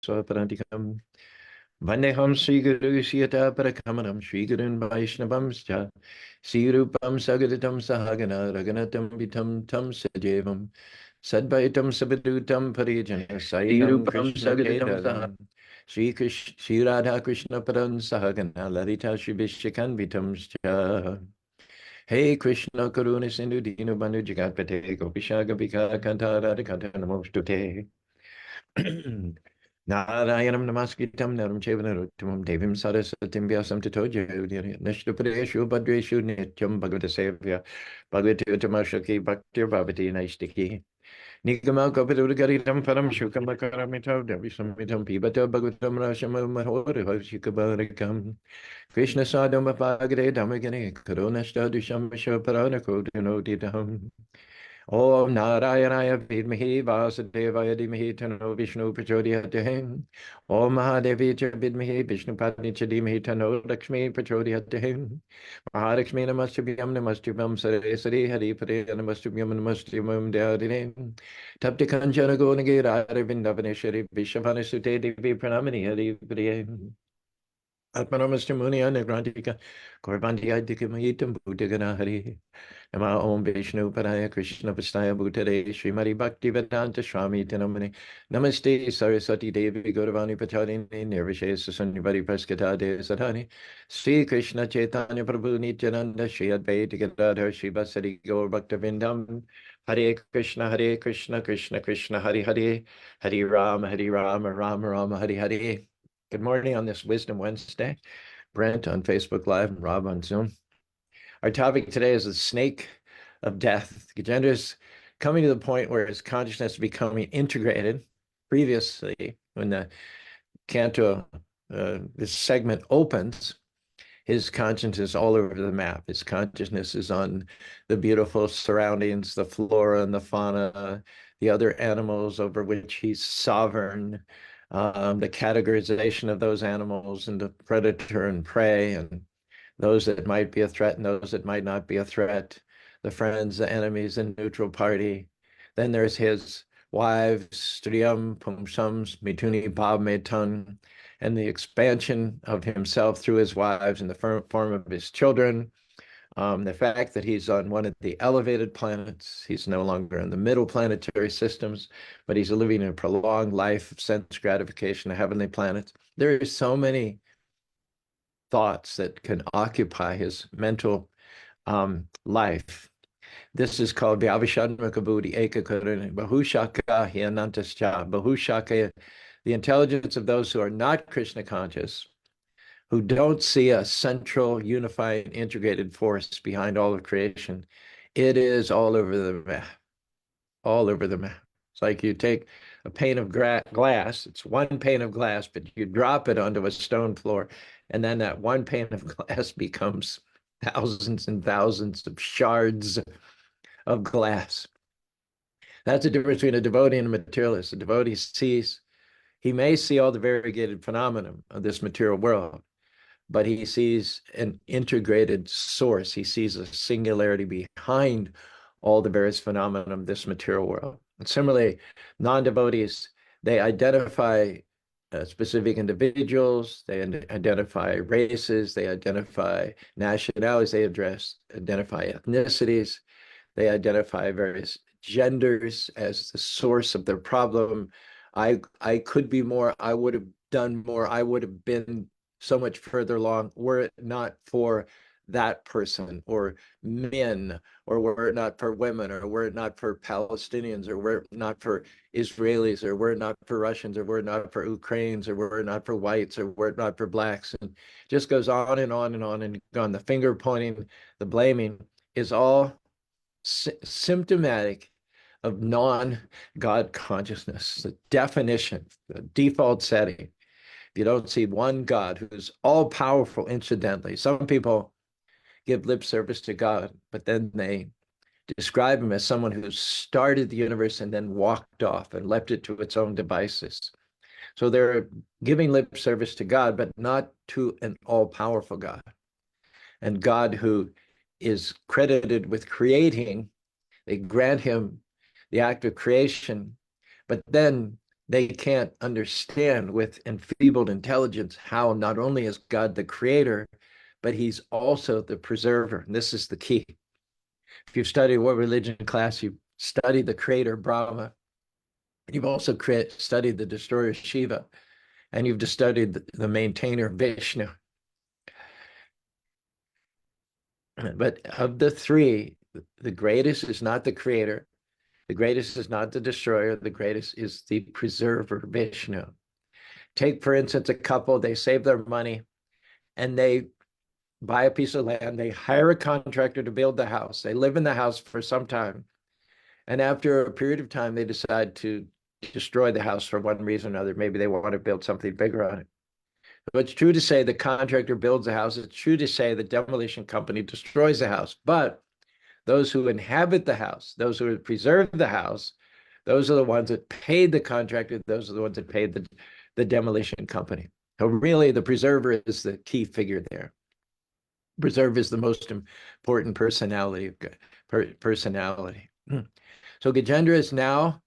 Swaparantikam. Vandeham Sri Guru Siyata Parakamanam Sri Gurun Vaishnavamscha Sri Rupam Sagadatam Sahagana Raganatam Vitam Tam Sajevam Sadvaitam Sabadutam Parijana Saitam Rupam Krishna Sagadatam Saha. Kedaram Sri Radha Krishna Paran Sahagana Lalita Shri Vishyakanvitam Scha. Hey Krishna Karuna Sindhu Dino Bandhu Jagatpate Gopishaga Vika Kanta Radha Kanta Namostute. Narayanam Namaskritam Naram Chevanaruttamam Devim Sarasatim Vyasam Tato Nishtapadeshu Badreshu Nityam Bhagavata Sevya Bhagavati Uttamashaki Bhaktir Bhavati Naistiki Nigamal Kapitudagaritam Param Shukamakaramitam Devisamitam Pibata Bhagavatam Rashamam Mahori Shikabarikam Krishna Sadama Bhagade Damagane Karunashtadisham Shaparanako Dinodidam Om Narayanaya Vidmahi Vasudevaya Dhimahi Tano Vishnu Prachodhyate Om Mahadevi Cha Vidmahi Vishnu Padni Cha Dhimahi Tano Lakshmi Prachodhyate Mahalakshmi Namastubhyam Namastubhyam Sarasari Hari Pare Namastubhyam Namastubhyam Dhyadine Tapti Kanchana Gonagi Radha Vindavaneshwari Vishavana Sute Devi Pranamani Hari Pare Atmanamastu Muni Anagrantika Korbanti Adhikamayitam Buddhagana Hari Nama Om Vishnu Padaya Krishna Pastaya Bhutare Srimati Bhakti Vedanta Swami Tinamani Namaste Saraswati Devi Gauravani Pachadini Nirvishesa Sanyavadi Praskata De Sadhani Sri Krishna Chaitanya Prabhu Nityananda Sri Advaita Gadadhar Sri Vasari Gaur Bhakta Vindam Hare Krishna Krishna Krishna Hare Hare Hare Rama Rama Rama Hare Hare. Good morning on this Wisdom Wednesday. Brent on Facebook Live and Rob on Zoom. Our topic today is the snake of death. Gajendra is coming to the point where his consciousness is becoming integrated. Previously, when the canto, this segment opens, his consciousness is all over the map. His consciousness is on the beautiful surroundings, the flora and the fauna, the other animals over which he's sovereign, the categorization of those animals into predator and prey, and those that might be a threat and those that might not be a threat, the friends, the enemies, the neutral party. Then there's his wives, Striyam, Pumsams, Mituni, Bhav, Metan, and the expansion of himself through his wives in the form of his children. The fact that he's on one of the elevated planets, he's no longer in the middle planetary systems, but he's living a prolonged life of sense gratification, a heavenly planet. There are so many thoughts that can occupy his mental life. This is called Vyavishadmaka Buddhi Ekakaruna Bahushaka Hyanantascha. Bahushaka, the intelligence of those who are not Krishna conscious, who don't see a central, unifying, integrated force behind all of creation. It is all over the map, all over the map. It's like you take a pane of glass, it's one pane of glass, but you drop it onto a stone floor, and then that one pane of glass becomes thousands and thousands of shards of glass. That's the difference between a devotee and a materialist. A devotee sees, he may see all the variegated phenomena of this material world, but he sees an integrated source. He sees a singularity behind all the various phenomena of this material world. And similarly, non-devotees, they identify specific individuals, they identify races, they identify nationalities, they identify ethnicities, they identify various genders as the source of their problem. I could be more, I would have done more, I would have been so much further along were it not for that person or men, or were it not for women, or were it not for Palestinians, or were it not for Israelis, or were it not for Russians, or were it not for Ukrainians, or were it not for whites, or were it not for blacks, and just goes on and on and on and on. The finger pointing, the blaming is all symptomatic of non-God consciousness. The definition, the default setting. If you don't see one God who's all powerful, incidentally, some people give lip service to God, but then they describe him as someone who started the universe and then walked off and left it to its own devices. So they're giving lip service to God, but not to an all-powerful God. And God who is credited with creating, they grant him the act of creation, but then They can't understand with enfeebled intelligence how not only is God the creator, but he's also the preserver. And this is the key. If you've studied world religion class, you've studied the creator Brahma, and you've also studied the destroyer Shiva, and you've just studied the maintainer Vishnu. But of the three, the greatest is not the creator, the greatest is not the destroyer, the greatest is the preserver Vishnu. Take, for instance, a couple, they save their money and they buy a piece of land, they hire a contractor to build the house, they live in the house for some time, and after a period of time, they decide to destroy the house for one reason or another. Maybe they want to build something bigger on it. So it's true to say the contractor builds the house. It's true to say the demolition company destroys the house. But those who inhabit the house, those who preserve the house, those are the ones that paid the contractor. Those are the ones that paid the demolition company. So really, the preserver is the key figure there. Preserve is the most important personality. Personality. So Gajendra is now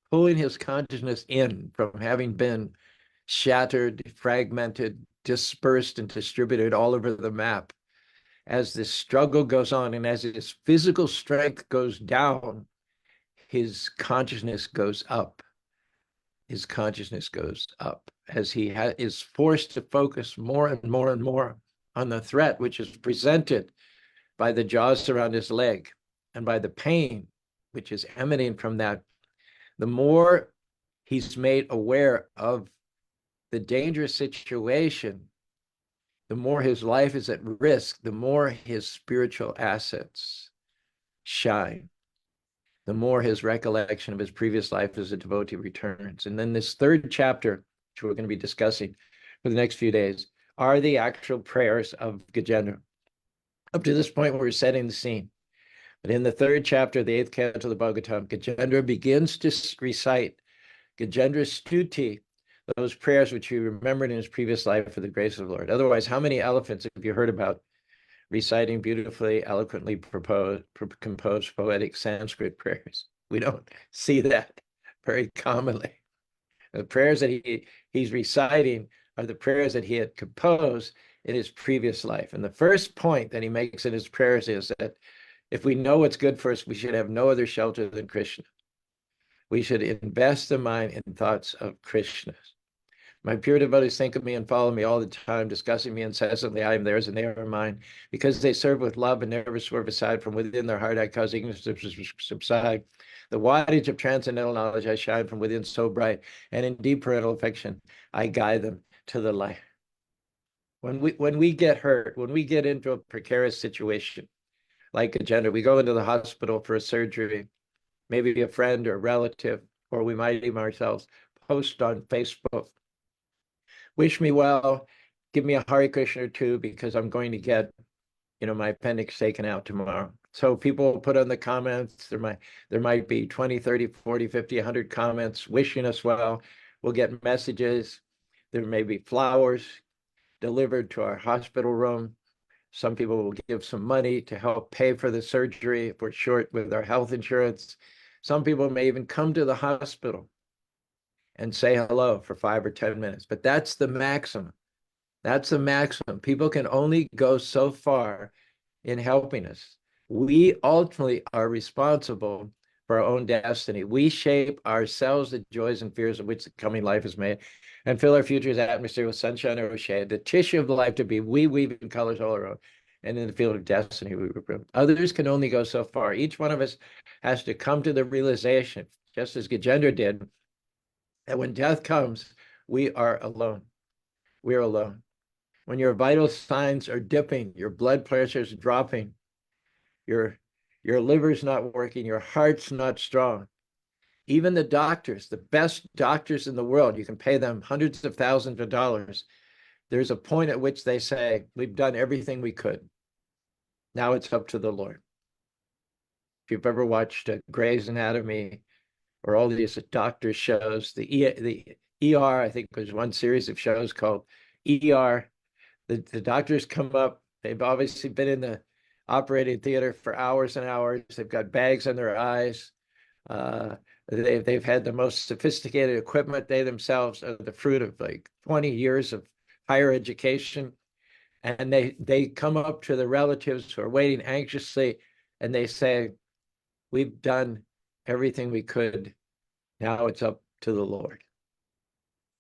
pulling his consciousness in from having been shattered, fragmented, dispersed, and distributed all over the map. As this struggle goes on and as his physical strength goes down, his consciousness goes up. His consciousness goes up as he is forced to focus more and more and more on the threat which is presented by the jaws around his leg and by the pain which is emanating from that. The more he's made aware of the dangerous situation, the more his life is at risk, the more his spiritual assets shine, the more his recollection of his previous life as a devotee returns. And then this third chapter, which we're going to be discussing for the next few days, are the actual prayers of Gajendra. Up to this point, we're setting the scene. But in the third chapter, the eighth canto of the Bhagavatam, Gajendra begins to recite Gajendra's stuti, those prayers which he remembered in his previous life for the grace of the Lord. Otherwise, how many elephants have you heard about reciting beautifully, eloquently composed poetic Sanskrit prayers? We don't see that very commonly. The prayers that he's reciting are the prayers that he had composed in his previous life. And the first point that he makes in his prayers is that if we know what's good for us, we should have no other shelter than Krishna. We should invest the mind in thoughts of Krishna. My pure devotees think of me and follow me all the time, discussing me incessantly. I am theirs and they are mine. Because they serve with love and never swerve aside from within their heart, I cause ignorance to subside. The wattage of transcendental knowledge I shine from within so bright, and in deep parental affection, I guide them to the light. When we get hurt, when we get into a precarious situation, like Gajendra, we go into the hospital for a surgery, maybe a friend or a relative, or we might even ourselves post on Facebook, wish me well, give me a Hare Krishna or two because I'm going to get, my appendix taken out tomorrow. So people put on the comments, there might be 20, 30, 40, 50, 100 comments wishing us well. We'll get messages. There may be flowers delivered to our hospital room. Some people will give some money to help pay for the surgery if we're short with our health insurance. Some people may even come to the hospital and say hello for 5 or 10 minutes. But that's the maximum. That's the maximum. People can only go so far in helping us. We ultimately are responsible for our own destiny. We shape ourselves the joys and fears of which the coming life is made, and fill our future's atmosphere with sunshine or shade. The tissue of life to be, we weave in colors all around. And in the field of destiny, we reprove. Others can only go so far. Each one of us has to come to the realization, just as Gajendra did, that when death comes, we are alone. We're alone. When your vital signs are dipping, your blood pressure is dropping, your liver's not working, your heart's not strong. Even the doctors, the best doctors in the world, you can pay them hundreds of thousands of dollars. There's a point at which they say, we've done everything we could. Now it's up to the Lord. If you've ever watched Grey's Anatomy or all these doctor shows, the ER, I think there's one series of shows called ER. The doctors come up. They've obviously been in the operating theater for hours and hours. They've got bags on their eyes. They've had the most sophisticated equipment. They themselves are the fruit of like 20 years of higher education. And they come up to the relatives who are waiting anxiously, and they say, we've done everything we could. Now it's up to the Lord.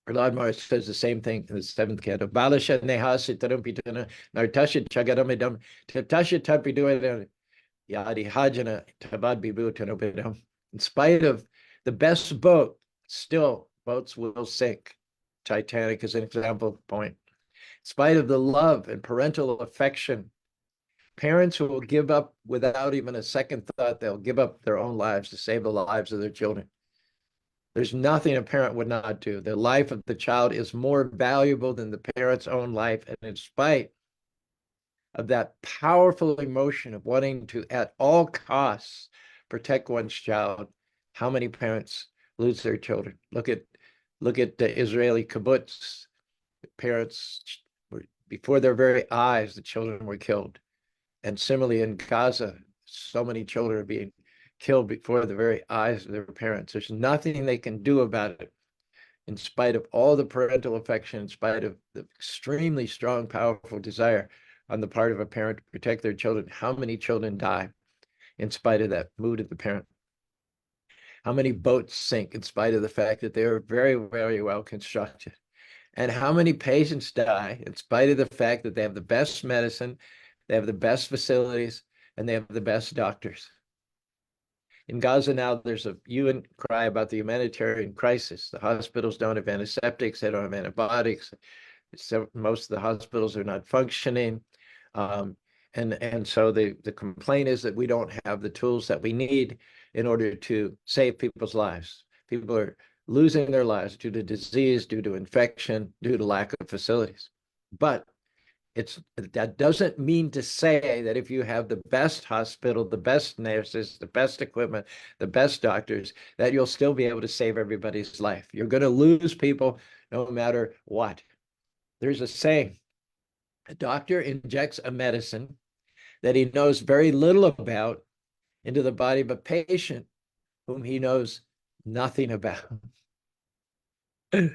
Our Lord Morris says the same thing in the seventh canto. Balasha nehasi tarumpitana nartasha chagaramidam taptasha tapiduedam yadi hajana tabad bibutanobidam. In spite of the best boat, still boats will sink. Titanic is an example point. In spite of the love and parental affection, parents who will give up without even a second thought, they'll give up their own lives to save the lives of their children. There's nothing a parent would not do. The life of the child is more valuable than the parent's own life. And in spite of that powerful emotion of wanting to, at all costs, protect one's child, how many parents lose their children? Look at the Israeli kibbutz. Parents, before their very eyes, the children were killed. And similarly in Gaza, so many children are being killed before the very eyes of their parents. There's nothing they can do about it, in spite of all the parental affection, in spite of the extremely strong, powerful desire on the part of a parent to protect their children. How many children die in spite of that mood of the parent? How many boats sink in spite of the fact that they are very, very well constructed? And how many patients die in spite of the fact that they have the best medicine, they have the best facilities, and they have the best doctors? In Gaza now, there's a hue and cry about the humanitarian crisis. The hospitals don't have antiseptics, they don't have antibiotics. So most of the hospitals are not functioning. And so the complaint is that we don't have the tools that we need in order to save people's lives. People are losing their lives due to disease, due to infection, due to lack of facilities. But that doesn't mean to say that if you have the best hospital, the best nurses, the best equipment, the best doctors, that you'll still be able to save everybody's life. You're going to lose people no matter what. There's a saying, a doctor injects a medicine that he knows very little about into the body of a patient whom he knows nothing about. In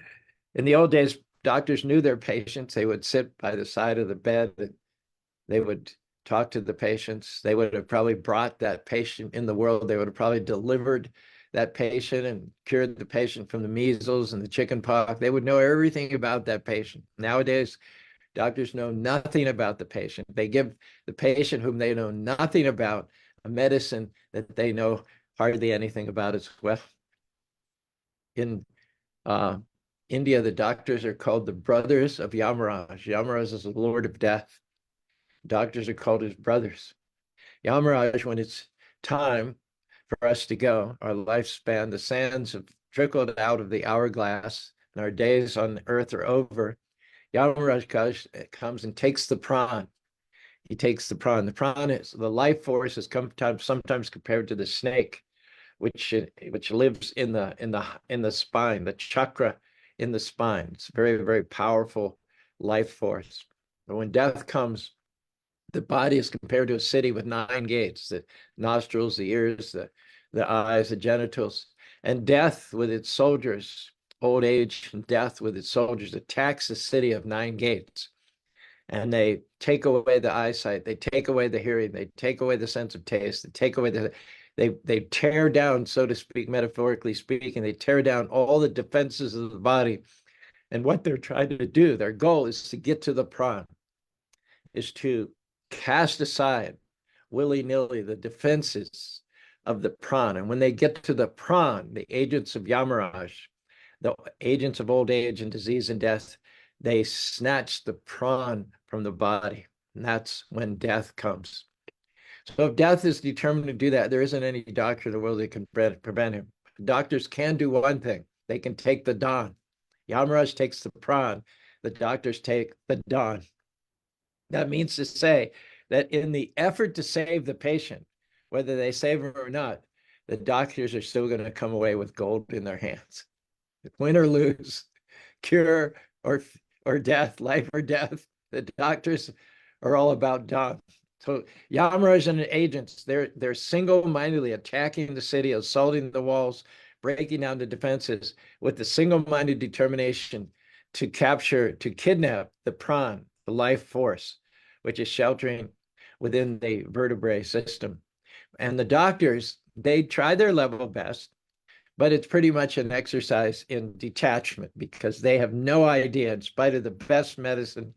the old days, doctors knew their patients. They would sit by the side of the bed. They would talk to the patients. They would have probably brought that patient in the world. They would have probably delivered that patient and cured the patient from the measles and the chicken pox. They would know everything about that patient. Nowadays, doctors know nothing about the patient. They give the patient whom they know nothing about a medicine that they know hardly anything about as well. In India, the doctors are called the brothers of Yamaraj. Yamaraj is the lord of death. Doctors are called his brothers. Yamaraj, when it's time for us to go, our lifespan, the sands have trickled out of the hourglass, and our days on earth are over. Yamaraj comes and takes the pran. He takes the pran. The pran is the life force is sometimes compared to the snake, which lives in the spine, the chakra in the spine. It's a very, very powerful life force. But when death comes, the body is compared to a city with 9 gates: the nostrils, the ears, the eyes, the genitals. And death with its soldiers, old age and death with its soldiers, attacks the city of 9 gates. And they take away the eyesight, they take away the hearing, they take away the sense of taste, they take away they tear down, so to speak, metaphorically speaking, they tear down all the defenses of the body. And what they're trying to do, their goal is to get to the pran, is to cast aside willy-nilly the defenses of the pran. And when they get to the pran, the agents of Yamaraj, the agents of old age and disease and death, they snatch the pran from the body. And that's when death comes. So if death is determined to do that, there isn't any doctor in the world that can prevent him. Doctors can do one thing. They can take the dawn. Yamaraj takes the pran. The doctors take the dawn. That means to say that in the effort to save the patient, whether they save him or not, the doctors are still going to come away with gold in their hands. Win or lose, cure or death, life or death, the doctors are all about dawn. So Yamaraj and agents, they're single-mindedly attacking the city, assaulting the walls, breaking down the defenses with the single-minded determination to kidnap the prawn, the life force, which is sheltering within the vertebrae system. And the doctors, they try their level best, but it's pretty much an exercise in detachment because they have no idea, in spite of the best medicine,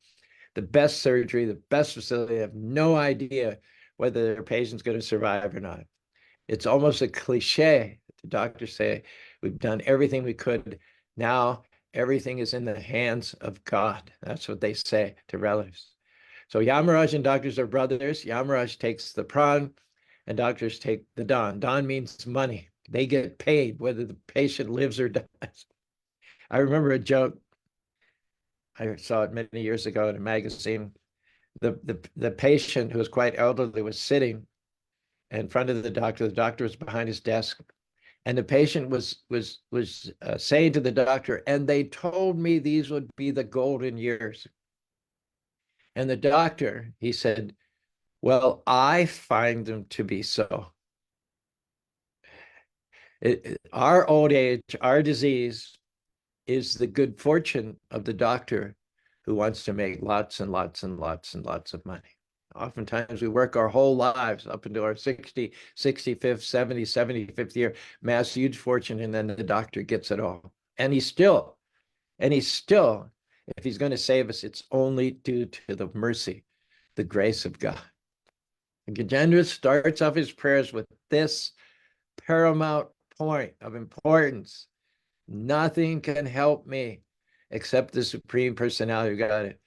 the best surgery, the best facility, they have no idea whether their patient's going to survive or not. It's almost a cliche. The doctors say, we've done everything we could. Now everything is in the hands of God. That's what they say to relatives. So Yamaraj and doctors are brothers. Yamaraj takes the prawn and doctors take the don. Don means money. They get paid whether the patient lives or dies. I remember a joke. I saw it many years ago in a magazine. The patient, who was quite elderly, was sitting in front of the doctor. The doctor was behind his desk, and the patient was saying to the doctor, "And they told me these would be the golden years." And the doctor, he said, "Well, I find them to be so." Our old age, our disease, is the good fortune of the doctor who wants to make lots and lots and lots and lots of money. Oftentimes we work our whole lives up into our 60, 65th, 70, 75th year, amass huge fortune, and then the doctor gets it all. And he's still, if he's going to save us, it's only due to the mercy, the grace of God. And Gajendra starts off his prayers with this paramount point of importance. Nothing can help me except the Supreme Personality of God.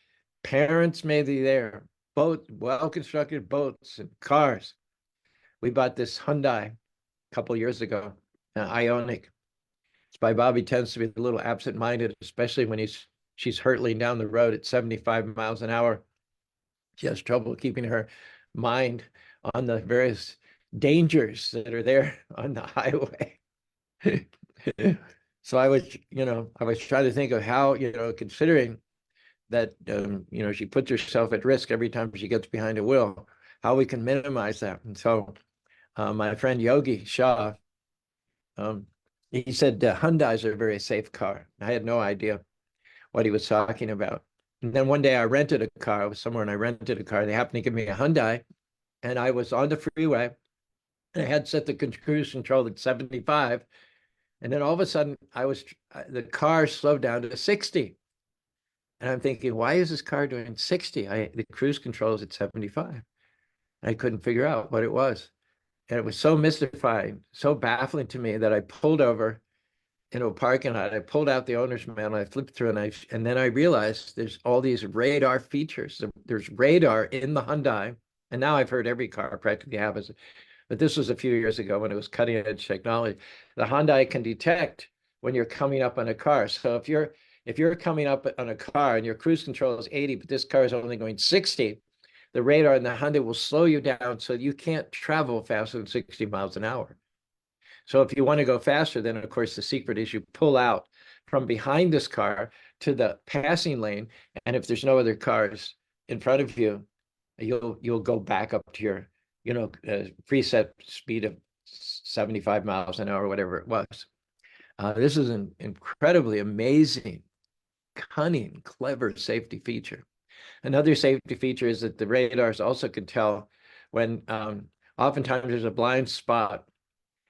Parents may be there, well-constructed boats and cars. We bought this Hyundai a couple years ago, an Ioniq. It's by Bobby, tends to be a little absent-minded, especially when she's hurtling down the road at 75 miles an hour. She has trouble keeping her mind on the various dangers that are there on the highway. So I was trying to think of how, considering that, she puts herself at risk every time she gets behind a wheel, how we can minimize that. And so my friend Yogi Shah, he said Hyundais are a very safe car. I had no idea what he was talking about. And then one day I rented a car. I was somewhere and I rented a car. They happened to give me a Hyundai, and I was on the freeway, and I had set the cruise control at 75. And then all of a sudden, the car slowed down to 60. And I'm thinking, why is this car doing 60? The cruise control is at 75. I couldn't figure out what it was. And it was so mystifying, so baffling to me that I pulled over into a parking lot. I pulled out the owner's manual, I flipped through, and then I realized there's all these radar features. There's radar in the Hyundai. And now I've heard every car practically have it. But this was a few years ago when it was cutting edge technology. The Hyundai can detect when you're coming up on a car. So if you're coming up on a car and your cruise control is 80, but this car is only going 60, the radar in the Hyundai will slow you down so you can't travel faster than 60 miles an hour. So if you want to go faster, then of course the secret is you pull out from behind this car to the passing lane, and if there's no other cars in front of you, you'll go back up to your preset speed of 75 miles an hour, whatever it was. This is an incredibly amazing, cunning, clever safety feature. Another safety feature is that the radars also can tell when oftentimes there's a blind spot.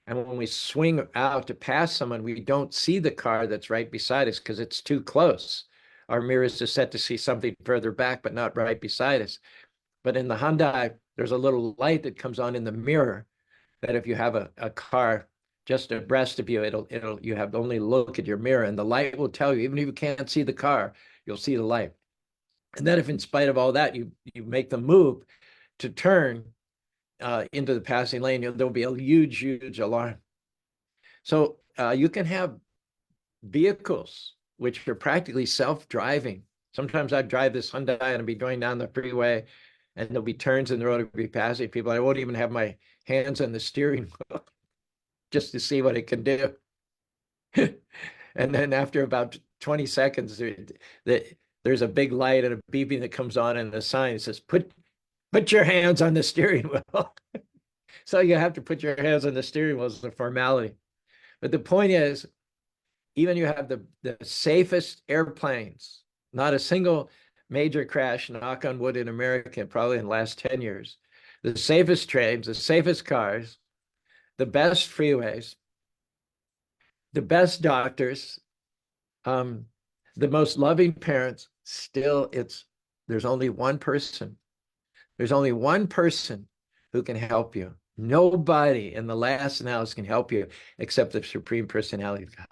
And when we swing out to pass someone, we don't see the car that's right beside us because it's too close. Our mirrors are set to see something further back, but not right beside us. But in the Hyundai, there's a little light that comes on in the mirror that if you have a car just abreast of you, you have only look at your mirror, and the light will tell you, even if you can't see the car, you'll see the light. And then if in spite of all that, you make the move to turn into the passing lane, there'll be a huge, huge alarm. So you can have vehicles which are practically self-driving. Sometimes I drive this Hyundai and I'll be going down the freeway, and there'll be turns in the road, I'll be passing people. I won't even have my hands on the steering wheel just to see what it can do. And then after about 20 seconds, there's a big light and a beeping that comes on, and the sign says, put your hands on the steering wheel. So you have to put your hands on the steering wheel as a formality. But the point is, even you have the safest airplanes, not a single major crash, knock on wood, in America, probably in the last 10 years, the safest trains, the safest cars, the best freeways, the best doctors, um, the most loving parents, still there's only one person. There's only one person who can help you. Nobody in the last and hours can help you except the Supreme Personality of God.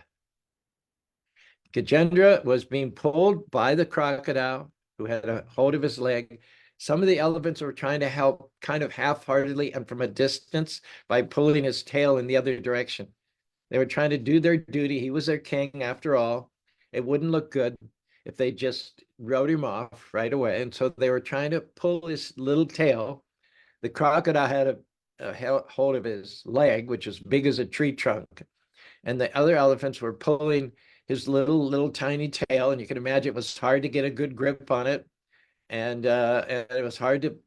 Gajendra was being pulled by the crocodile who had a hold of his leg. Some of the elephants were trying to help kind of half-heartedly and from a distance by pulling his tail in the other direction. They were trying to do their duty. He was their king after all. It wouldn't look good if they just rode him off right away. And so they were trying to pull his little tail. The crocodile had a hold of his leg, which was big as a tree trunk. And the other elephants were pulling his little tiny tail. And you can imagine it was hard to get a good grip on it. And it was hard to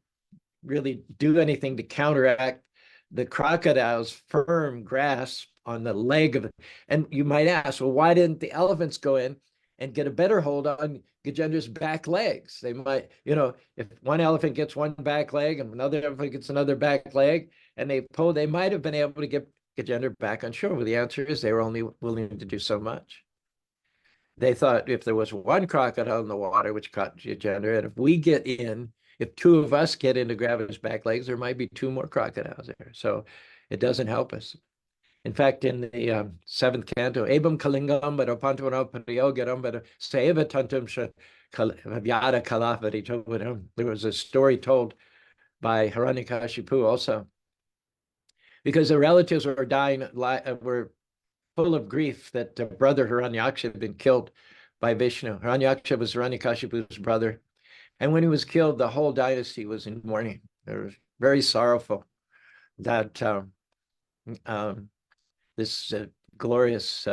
really do anything to counteract the crocodile's firm grasp on the leg of it. And you might ask, well, why didn't the elephants go in and get a better hold on Gajendra's back legs? They might, if one elephant gets one back leg and another elephant gets another back leg, and they pull, they might have been able to get Gajendra back on shore. Well, the answer is they were only willing to do so much. They thought if there was one crocodile in the water, which caught Gajendra, and if we get in, if two of us get in to grab his back legs, there might be two more crocodiles there. So it doesn't help us. In fact, in the seventh canto, Abam Kalingam, but Opantuano Pariogaram, but Seva Tantum Vyada Kalavari. There was a story told by Hiranyakashipu also. Because the relatives were dying, were full of grief that brother Hiranyaksha had been killed by Vishnu. Hiranyaksha was Hiranyakashipu's brother. And when he was killed, the whole dynasty was in mourning. They were very sorrowful that this glorious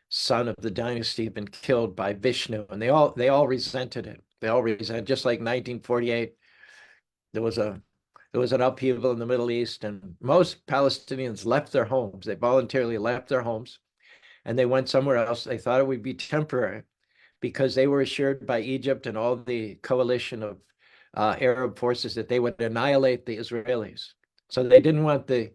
son of the dynasty had been killed by Vishnu. And they all resented it. They all resented, just like 1948, there was an upheaval in the Middle East, and most Palestinians left their homes. They voluntarily left their homes, and they went somewhere else. They thought it would be temporary because they were assured by Egypt and all the coalition of Arab forces that they would annihilate the Israelis. So they didn't want the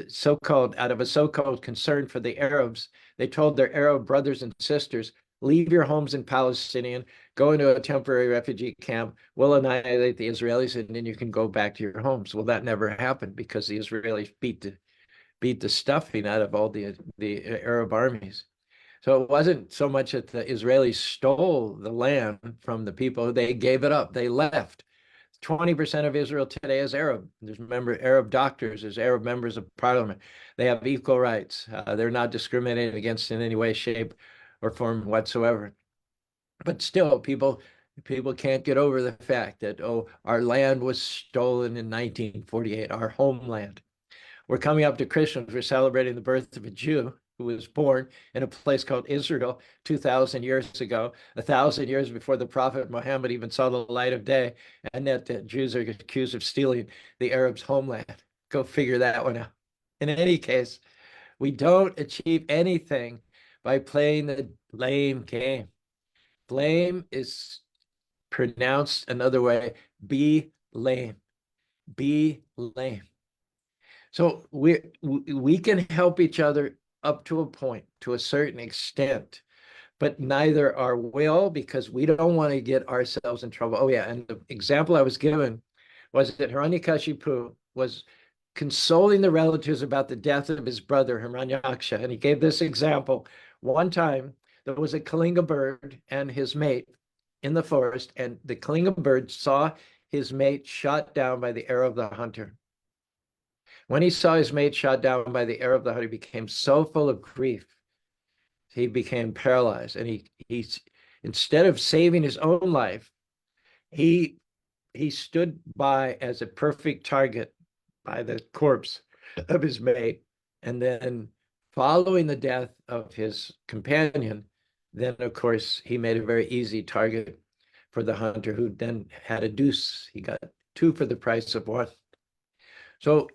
so-called, out of a so-called concern for the Arabs, they told their Arab brothers and sisters, leave your homes in Palestinian, go into a temporary refugee camp, we'll annihilate the Israelis, and then you can go back to your homes. Well, that never happened because the Israelis beat the stuffing out of all the Arab armies. So it wasn't so much that the Israelis stole the land from the people, they gave it up, they left. 20% of Israel today is Arab. There's Arab doctors, there's Arab members of parliament. They have equal rights. They're not discriminated against in any way, shape, or form whatsoever. But still, people can't get over the fact that, our land was stolen in 1948, our homeland. We're coming up to Christmas. We're celebrating the birth of a Jew who was born in a place called Israel 2,000 years ago, 1,000 years before the Prophet Muhammad even saw the light of day, and that the Jews are accused of stealing the Arabs' homeland. Go figure that one out. In any case, we don't achieve anything by playing the blame game. Blame is pronounced another way, be lame. Be lame. So we can help each other up to a point, to a certain extent, but neither our will, because we don't want to get ourselves in trouble. Oh yeah, and the example I was given was that Hiranyakashipu was consoling the relatives about the death of his brother Hiranyaksha, and he gave this example. One time there was a Kalinga bird and his mate in the forest, and the Kalinga bird saw his mate shot down by the arrow of the hunter. When he saw his mate shot down by the arrow of the hunter, he became so full of grief, he became paralyzed. And he instead of saving his own life, he stood by as a perfect target by the corpse of his mate. And then following the death of his companion, then of course he made a very easy target for the hunter, who then had a deuce. He got two for the price of one. So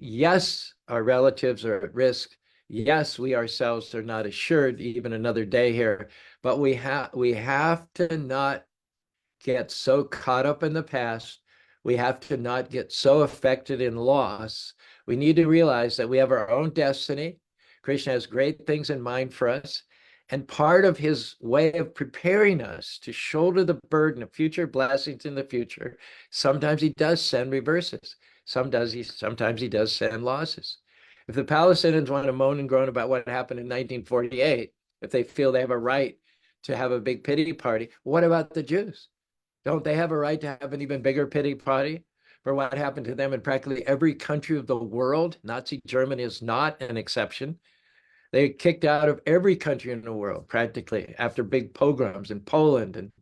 yes, our relatives are at risk. Yes, we ourselves are not assured even another day here, but we have to not get so caught up in the past. We have to not get so affected in loss. We need to realize that we have our own destiny. Krishna has great things in mind for us. And part of his way of preparing us to shoulder the burden of future blessings in the future, sometimes he does send reverses. Sometimes he does send losses. If the Palestinians want to moan and groan about what happened in 1948, if they feel they have a right to have a big pity party, what about the Jews? Don't they have a right to have an even bigger pity party for what happened to them in practically every country of the world? Nazi Germany is not an exception. They kicked out of every country in the world practically after big pogroms in Poland and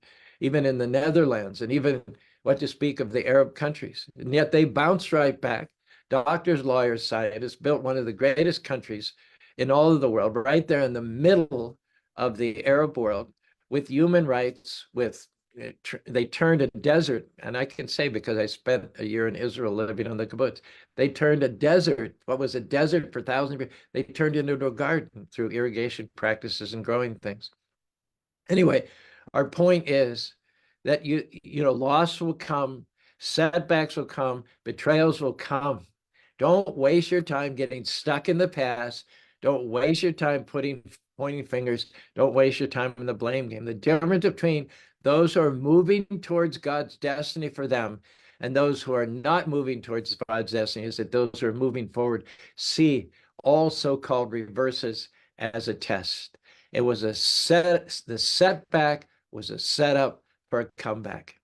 even in the Netherlands, and even what to speak of the Arab countries. And yet they bounced right back. Doctors, lawyers, scientists built one of the greatest countries in all of the world, right there in the middle of the Arab world, with human rights, with they turned a desert, and I can say because I spent a year in Israel living on the kibbutz, they turned a desert, what was a desert for thousands of years, they turned it into a garden through irrigation practices and growing things. Anyway, our point is that loss will come, setbacks will come, betrayals will come. Don't waste your time getting stuck in the past. Don't waste your time pointing fingers. Don't waste your time in the blame game. The difference between those who are moving towards God's destiny for them and those who are not moving towards God's destiny is that those who are moving forward see all so-called reverses as a test. It was the setback was a setup for a comeback.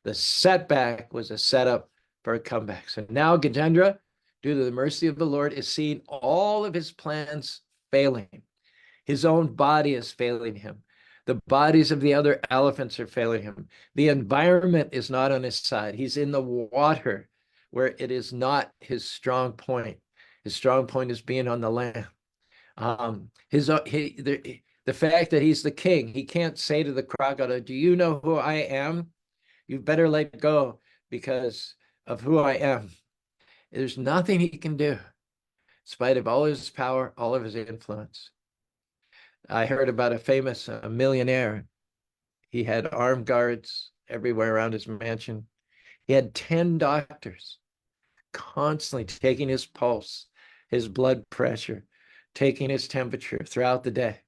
The setback was a setup for a comeback. So now Gajendra, due to the mercy of the Lord, is seeing all of his plans failing. His own body is failing him. The bodies of the other elephants are failing him. The environment is not on his side. He's in the water where it is not his strong point. His strong point is being on the land. The fact that he's the king, he can't say to the crocodile, "Do you know who I am? You better let go because of who I am." There's nothing he can do, in spite of all his power, all of his influence. I heard about a famous millionaire. He had armed guards everywhere around his mansion. He had 10 doctors constantly taking his pulse, his blood pressure, taking his temperature throughout the day.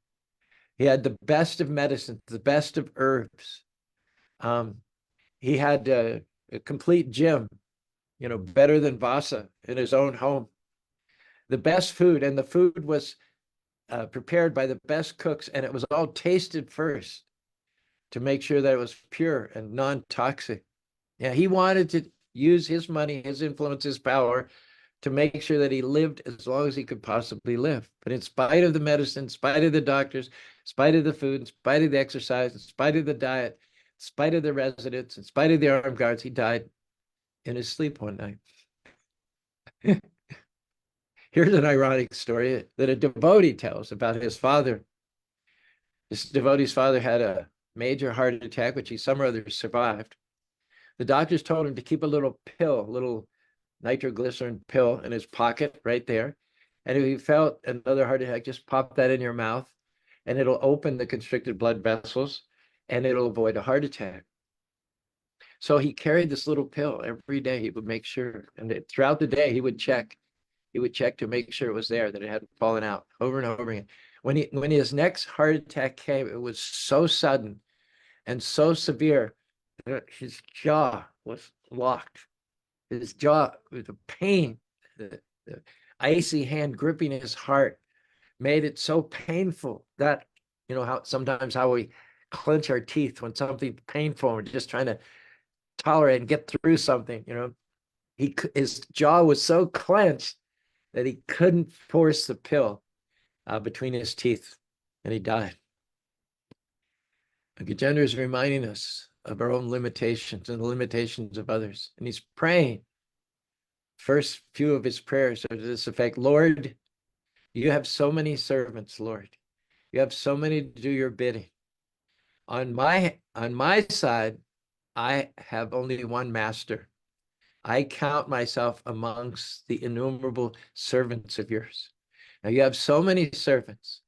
He had the best of medicines, the best of herbs. He had a complete gym, better than Vasa in his own home. The best food, and the food was prepared by the best cooks, and it was all tasted first to make sure that it was pure and non-toxic. Yeah, he wanted to use his money, his influence, his power to make sure that he lived as long as he could possibly live. But in spite of the medicine, in spite of the doctors, in spite of the food, in spite of the exercise, in spite of the diet, in spite of the residents, in spite of the armed guards, he died in his sleep one night. Here's an ironic story that a devotee tells about his father. This devotee's father had a major heart attack, which he somehow or other survived. The doctors told him to keep a little pill, a little nitroglycerin pill in his pocket right there. And if you felt another heart attack, just pop that in your mouth and it'll open the constricted blood vessels and it'll avoid a heart attack. So he carried this little pill every day. He would make sure, and throughout the day, he would check. He would check to make sure it was there, that it hadn't fallen out over and over again. When his next heart attack came, it was so sudden and so severe that his jaw was locked. His jaw, with the pain, the icy hand gripping his heart made it so painful that, how we clench our teeth when something's painful, we're just trying to tolerate and get through something, his jaw was so clenched that he couldn't force the pill between his teeth, and he died. Gajendra is reminding us of our own limitations and the limitations of others, and he's praying. First few of his prayers are to this effect: Lord, you have so many servants, Lord. You have so many to do your bidding. On my side, I have only one master. I count myself amongst the innumerable servants of yours. Now you have so many servants.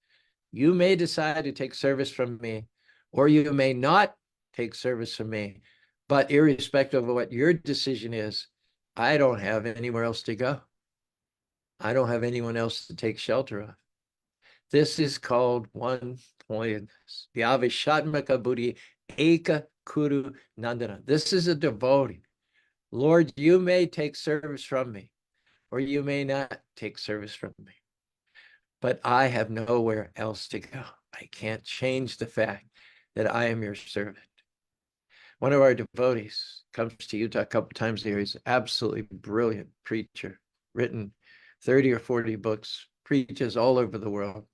You may decide to take service from me, or you may not take service from me. But irrespective of what your decision is, I don't have anywhere else to go. I don't have anyone else to take shelter of. This is called one pointedness. The Avishatmaka Buddhi Eka Kuru Nandana. This is a devotee. Lord, you may take service from me, or you may not take service from me. But I have nowhere else to go. I can't change the fact that I am your servant. One of our devotees comes to Utah a couple times a year. He's an absolutely brilliant preacher, written 30 or 40 books, preaches all over the world,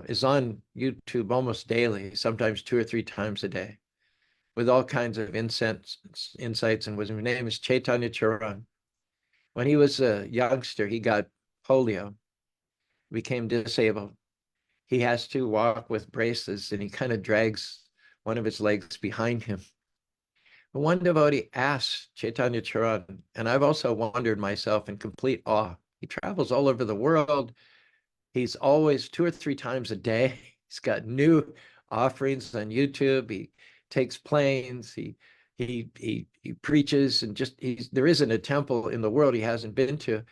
is on YouTube almost daily, sometimes 2 or 3 times a day, with all kinds of insights and wisdom. His name is Chaitanya Charan. When he was a youngster, he got polio, became disabled. He has to walk with braces, and he kind of drags one of his legs behind him. But one devotee asked Chaitanya Charan, and I've also wondered myself in complete awe. He travels all over the world. He's always 2 or 3 times a day. He's got new offerings on YouTube. He takes planes. He preaches, and just there isn't a temple in the world he hasn't been to,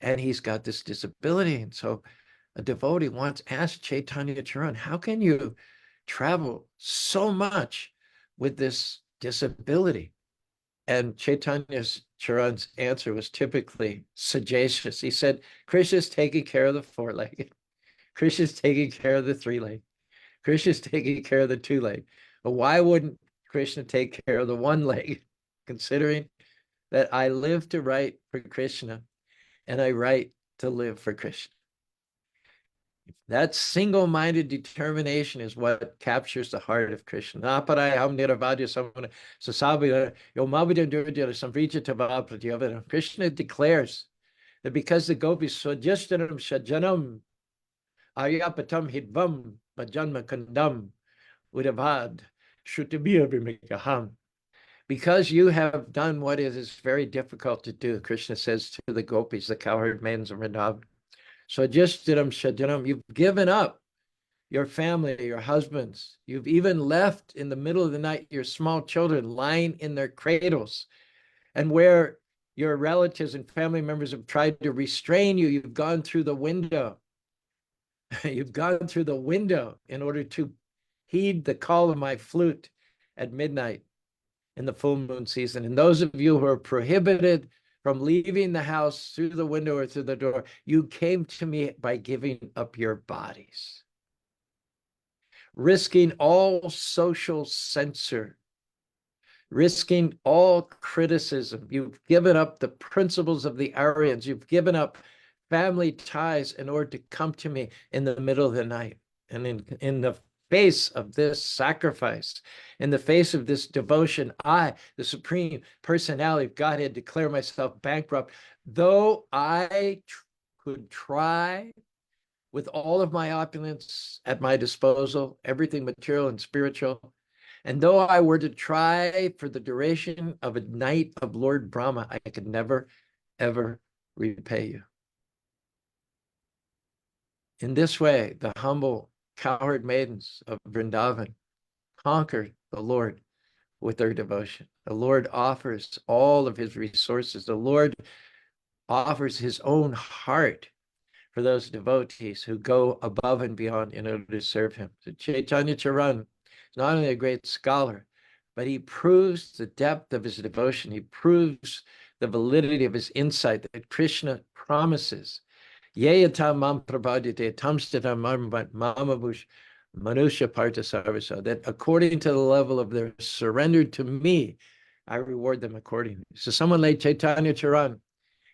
and he's got this disability. And so a devotee once asked Chaitanya Charan, how can you travel so much with this disability? And Chaitanya Charan's answer was typically sagacious. He said, Krishna's taking care of the 4-legged. Krishna's taking care of the 3-legged. Krishna's taking care of the 2-legged. But why wouldn't Krishna take care of the 1-legged? Considering that I live to write for Krishna and I write to live for Krishna. That single-minded determination is what captures the heart of Krishna. Krishna declares that because the gopis swajishtaram shajanam aryapatam hidvam bhajanma kandam udavad shrutabiyavimikaham. Because you have done what is very difficult to do, Krishna says to the gopis, the cowherd maidens of Vrindavan. Swajishtaram shajanam, you've given up your family, your husbands. You've even left in the middle of the night your small children lying in their cradles. And where your relatives and family members have tried to restrain you, you've gone through the window. You've gone through the window in order to heed the call of my flute at midnight in the full moon season. And those of you who are prohibited from leaving the house through the window or through the door, you came to me by giving up your bodies, risking all social censor, risking all criticism. You've given up the principles of the Aryans. You've given up family ties in order to come to me in the middle of the night. And in the face of this sacrifice, in the face of this devotion, I, the Supreme Personality of Godhead, declare myself bankrupt. Though I could try with all of my opulence at my disposal, everything material and spiritual, and though I were to try for the duration of a night of Lord Brahma, I could never, ever repay you. In this way, the humble cowherd maidens of Vrindavan conquered the Lord with their devotion. The Lord offers all of his resources. The Lord offers his own heart for those devotees who go above and beyond in order to serve him. So Chaitanya Charan is not only a great scholar, but he proves the depth of his devotion. He proves the validity of his insight that Krishna promises. That according to the level of their surrender to me, I reward them accordingly. So someone like Chaitanya Charan,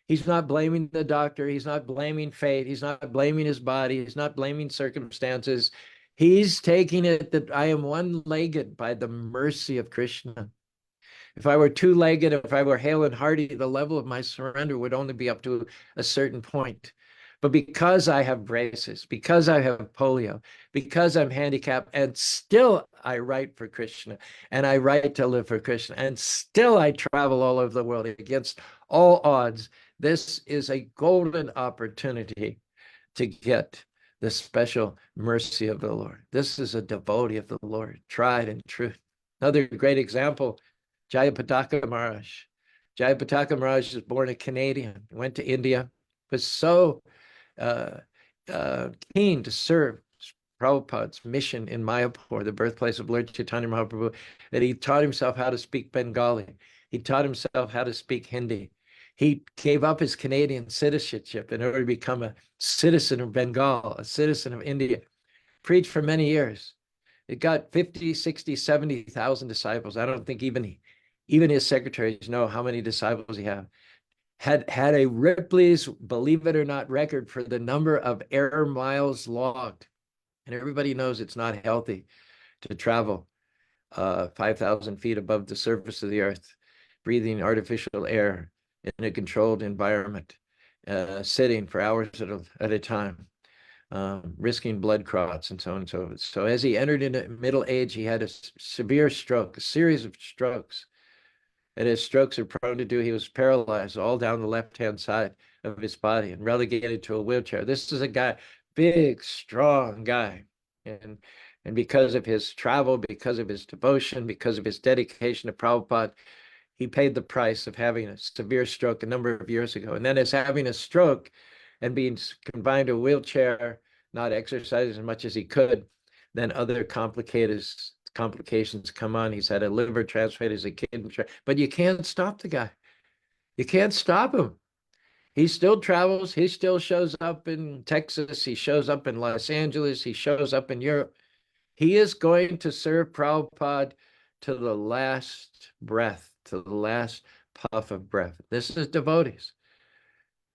he's not blaming the doctor. He's not blaming fate. He's not blaming his body. He's not blaming circumstances. He's taking it that I am one-legged by the mercy of Krishna. If I were 2-legged, if I were hale and hearty, the level of my surrender would only be up to a certain point. But because I have braces, because I have polio, because I'm handicapped, and still I write for Krishna, and I write to live for Krishna, and still I travel all over the world against all odds, this is a golden opportunity to get the special mercy of the Lord. This is a devotee of the Lord, tried and true. Another great example, Jayapataka Maharaj. Jayapataka Maharaj was born a Canadian, went to India, was so uh, keen to serve Prabhupada's mission in Mayapur, the birthplace of Lord Chaitanya Mahaprabhu, that he taught himself how to speak Bengali. He taught himself how to speak Hindi. He gave up his Canadian citizenship in order to become a citizen of Bengal, a citizen of India. Preached for many years. It got 50, 60, 70,000 disciples. I don't think even his secretaries know how many disciples he had a Ripley's, believe it or not, record for the number of air miles logged. And everybody knows it's not healthy to travel 5,000 feet above the surface of the earth, breathing artificial air in a controlled environment, sitting for hours at a time, risking blood clots and so on and so forth. So as he entered into middle age, he had a severe stroke, a series of strokes. And as strokes are prone to do, he was paralyzed all down the left-hand side of his body and relegated to a wheelchair. This is a guy, big, strong guy. And because of his travel, because of his devotion, because of his dedication to Prabhupada, he paid the price of having a severe stroke a number of years ago. And then as having a stroke and being confined to a wheelchair, not exercising as much as he could, then other complications come on. He's had a liver transplant, he's a kidney transplant, but you can't stop the guy. You can't stop him. He still travels. He still shows up in Texas. He shows up in Los Angeles. He shows up in Europe. He is going to serve Prabhupada to the last breath, to the last puff of breath. This is devotees.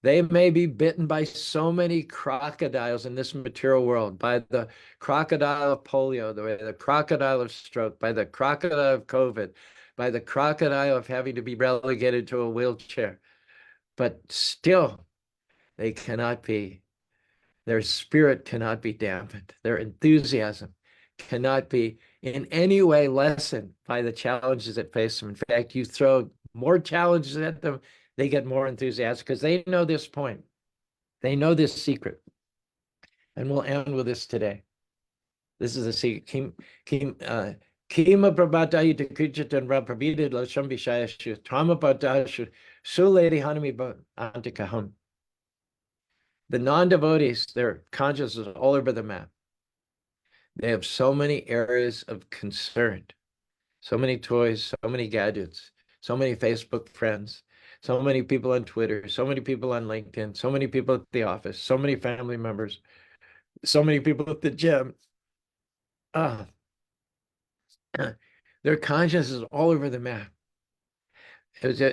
They may be bitten by so many crocodiles in this material world, by the crocodile of polio, the crocodile of stroke, by the crocodile of COVID, by the crocodile of having to be relegated to a wheelchair. But still, they cannot be, their spirit cannot be dampened. Their enthusiasm cannot be in any way lessened by the challenges that face them. In fact, you throw more challenges at them, they get more enthusiastic because they know this point. They know this secret. And we'll end with this today. This is a secret. Kima prabhatayi tekrichitan rapravidid lasham vishayashu tama padashu suledi hanami antikaham. The non-devotees, their consciousness is all over the map. They have so many areas of concern, so many toys, so many gadgets, so many Facebook friends, so many people on Twitter, so many people on LinkedIn, so many people at the office, so many family members, so many people at the gym. Their conscience is all over the map.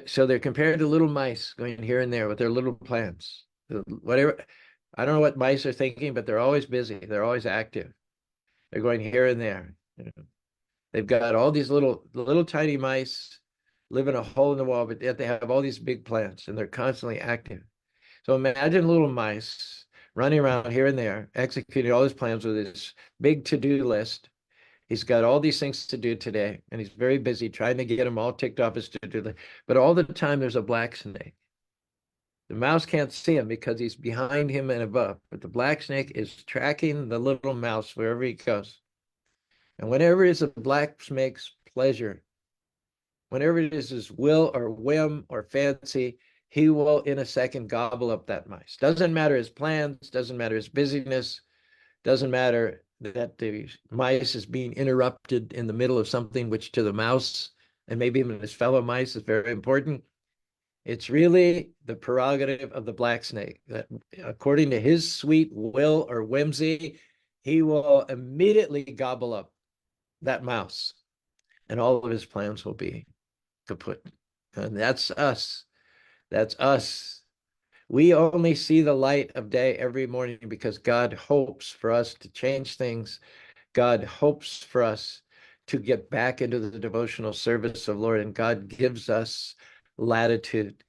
So they're compared to little mice going here and there with their little plants. Whatever, I don't know what mice are thinking, but they're always busy. They're always active. They're going here and there. They've got all these little tiny mice live in a hole in the wall, but yet they have all these big plants and they're constantly active. So imagine little mice running around here and there, executing all his plans with his big to-do list. He's got all these things to do today, and he's very busy trying to get them all ticked off his to-do list. But all the time, there's a black snake. The mouse can't see him because he's behind him and above, but the black snake is tracking the little mouse wherever he goes. And whenever it is a black snake's pleasure, whenever it is his will or whim or fancy, he will in a second gobble up that mice. Doesn't matter his plans, doesn't matter his busyness, doesn't matter that the mice is being interrupted in the middle of something which to the mouse and maybe even his fellow mice is very important. It's really the prerogative of the black snake that according to his sweet will or whimsy, he will immediately gobble up that mouse and all of his plans will be kaput. And that's us. That's us. We only see the light of day every morning because God hopes for us to change things. God hopes for us to get back into the devotional service of Lord, and God gives us latitude.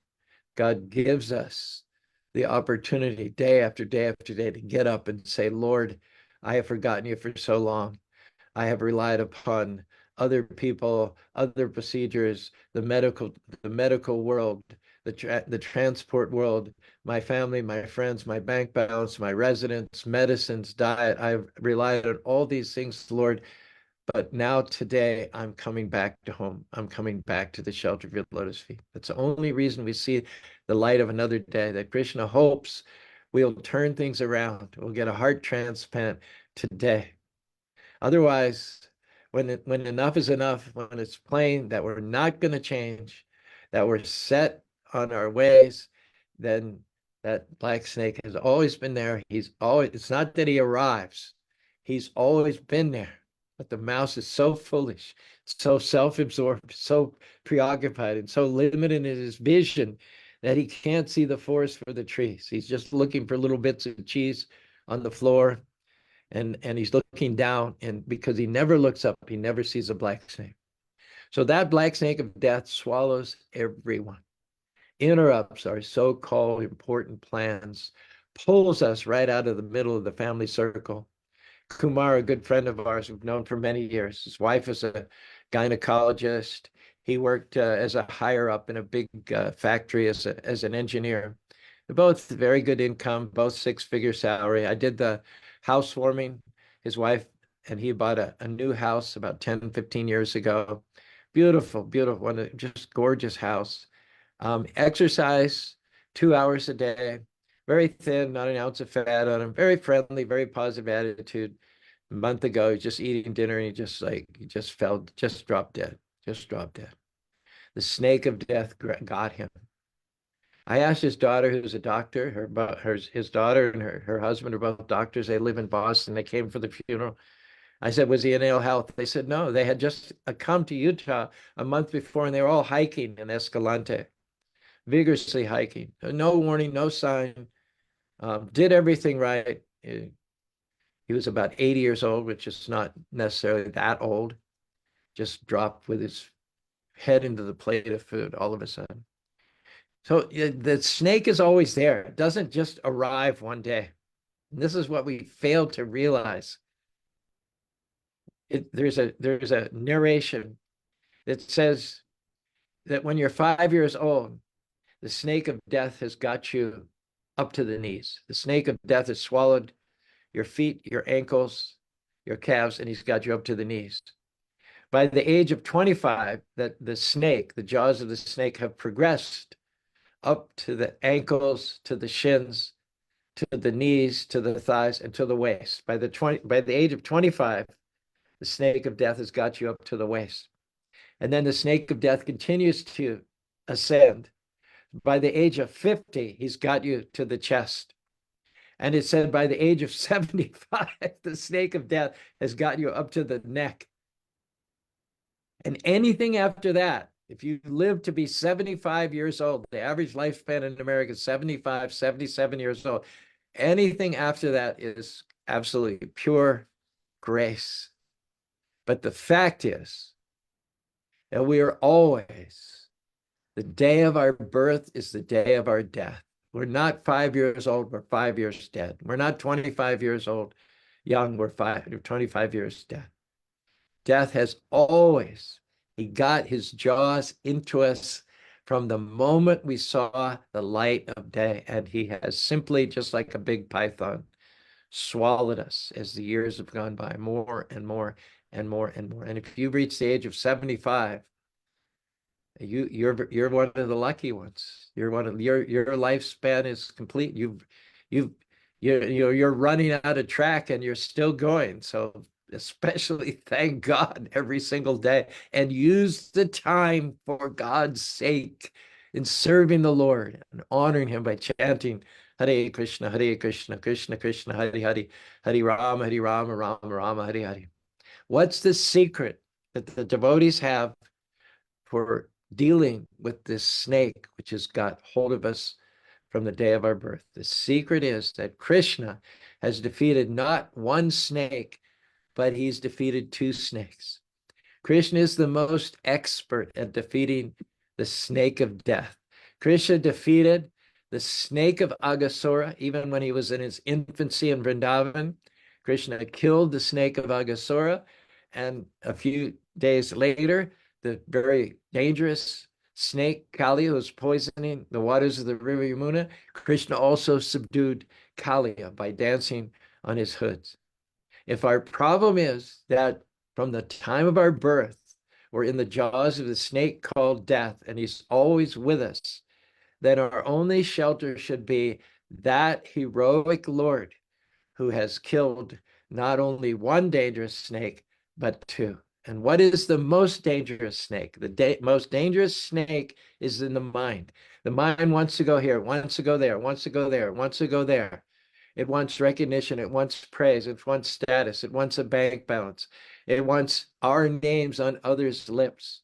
God gives us the opportunity day after day after day to get up and say, Lord, I have forgotten you for so long. I have relied upon other people, other procedures, the medical world, the transport world, my family, my friends, my bank balance, my residence, medicines, diet. I've relied on all these things, Lord. But now today, I'm coming back to home. I'm coming back to the shelter of your lotus feet. That's the only reason we see the light of another day, that Krishna hopes we'll turn things around. We'll get a heart transplant today. Otherwise, when enough is enough, when it's plain that we're not going to change, that we're set on our ways, then that black snake has always been there. He's always, it's not that he arrives, he's always been there. But the mouse is so foolish, so self-absorbed, so preoccupied, and so limited in his vision that he can't see the forest for the trees. He's just looking for little bits of cheese on the floor, and he's looking down, and because he never looks up, he never sees a black snake. So that black snake of death swallows everyone, interrupts our so-called important plans, pulls us right out of the middle of the family circle. Kumar, a good friend of ours we've known for many years, his wife is a gynecologist. He worked as a higher up in a big factory as an engineer. They're both very good income, both six-figure salary. I did the housewarming. His wife and he bought a new house about 10, 15 years ago. Beautiful, beautiful, one just gorgeous house. Exercise 2 hours a day, very thin, not an ounce of fat on him, very friendly, very positive attitude. A month ago, he's just eating dinner and he just fell, just dropped dead, just dropped dead. The snake of death got him. I asked his daughter, who's a doctor, his daughter and her husband are both doctors. They live in Boston. They came for the funeral. I said, was he in ill health? They said, no, they had just come to Utah a month before and they were all hiking in Escalante, vigorously hiking. No warning, no sign, did everything right. He was about 80 years old, which is not necessarily that old, just dropped with his head into the plate of food all of a sudden. So the snake is always there. It doesn't just arrive one day. And this is what we fail to realize. There's a narration that says that when you're 5 years old, the snake of death has got you up to the knees. The snake of death has swallowed your feet, your ankles, your calves, and he's got you up to the knees. By the age of 25, that the snake, the jaws of the snake have progressed up to the ankles, to the shins, to the knees, to the thighs, and to the waist. By the age of 25, the snake of death has got you up to the waist. And then the snake of death continues to ascend. By the age of 50, he's got you to the chest. And it said by the age of 75, the snake of death has got you up to the neck. And anything after that, if you live to be 75 years old, the average lifespan in America is 75, 77 years old. Anything after that is absolutely pure grace. But the fact is that we are always, the day of our birth is the day of our death. We're not 5 years old, we're 5 years dead. We're not 25 years old, young, we're 25 years dead. Death has always, he got his jaws into us from the moment we saw the light of day, and he has simply, just like a big python, swallowed us as the years have gone by, more and more and more and more. And if you reach the age of 75, you're one of the lucky ones. You're one of your lifespan is complete. You're running out of track and you're still going. So especially thank God every single day and use the time for God's sake in serving the Lord and honoring him by chanting Hare Krishna, Krishna Krishna, Hare Hare, Hare Rama, Rama Rama, Hare Hare. What's the secret that the devotees have for dealing with this snake which has got hold of us from the day of our birth? The secret is that Krishna has defeated not one snake, but he's defeated two snakes. Krishna is the most expert at defeating the snake of death. Krishna defeated the snake of Aghasura even when he was in his infancy in Vrindavan. Krishna killed the snake of Aghasura, and a few days later, the very dangerous snake Kali was poisoning the waters of the river Yamuna, Krishna also subdued Kaliya by dancing on his hoods. If our problem is that from the time of our birth, we're in the jaws of the snake called death, and he's always with us, then our only shelter should be that heroic Lord who has killed not only one dangerous snake, but two. And what is the most dangerous snake? The most dangerous snake is in the mind. The mind wants to go here, wants to go there, wants to go there, wants to go there. It wants recognition. It wants praise. It wants status. It wants a bank balance. It wants our names on others' lips.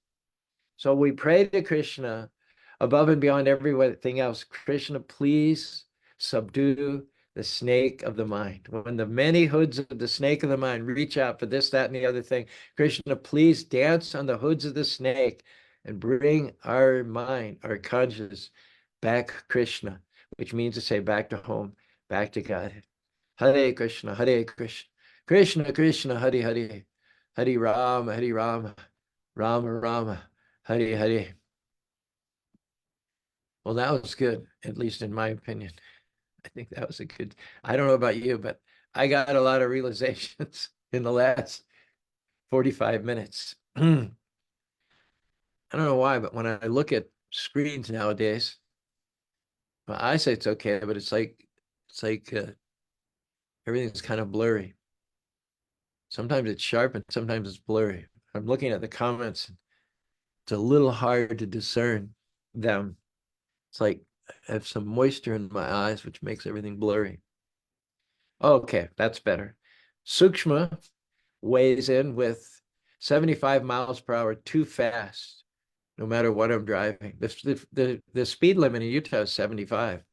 So we pray to Krishna above and beyond everything else. Krishna, please subdue the snake of the mind. When the many hoods of the snake of the mind reach out for this, that, and the other thing, Krishna, please dance on the hoods of the snake and bring our mind, our conscious back Krishna, which means to say back to home, back to God. Hare Krishna, Hare Krishna, Krishna Krishna, Hare Hare, Hare Rama, Hare Rama, Rama Rama, Hare Hare. Well, that was good, at least in my opinion. I think that was a good, I don't know about you, but I got a lot of realizations in the last 45 minutes. I don't know why, but when I look at screens nowadays, well, I say it's okay, but it's like everything's kind of blurry. Sometimes it's sharp and sometimes it's blurry. I'm looking at the comments. It's a little hard to discern them. It's like I have some moisture in my eyes, which makes everything blurry. Okay, that's better. Sukshma weighs in with 75 miles per hour too fast, no matter what I'm driving. The speed limit in Utah is 75.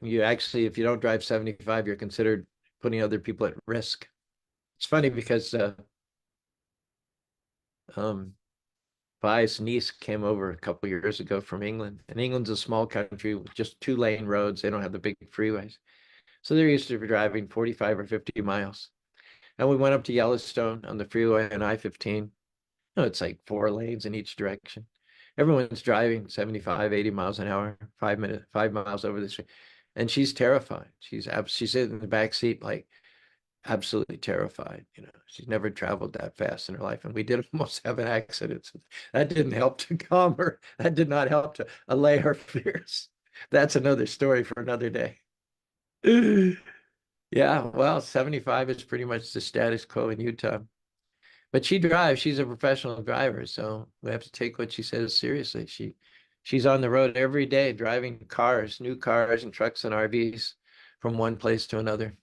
You actually, if you don't drive 75, you're considered putting other people at risk. It's funny because Vi's niece came over a couple years ago from England, and England's a small country with just 2-lane roads. They don't have the big freeways. So they're used to driving 45 or 50 miles. And we went up to Yellowstone on the freeway on I-15. No, it's like 4 lanes in each direction. Everyone's driving 75, 80 miles an hour, 5 miles over the street. And she's terrified. She's in the back seat, like absolutely terrified. She's never traveled that fast in her life. And we did almost have an accident. So that didn't help to calm her. That did not help to allay her fears. That's another story for another day. Yeah, well, 75 is pretty much the status quo in Utah. But she drives, she's a professional driver, so we have to take what she says seriously. She's on the road every day driving cars, new cars and trucks and RVs from one place to another.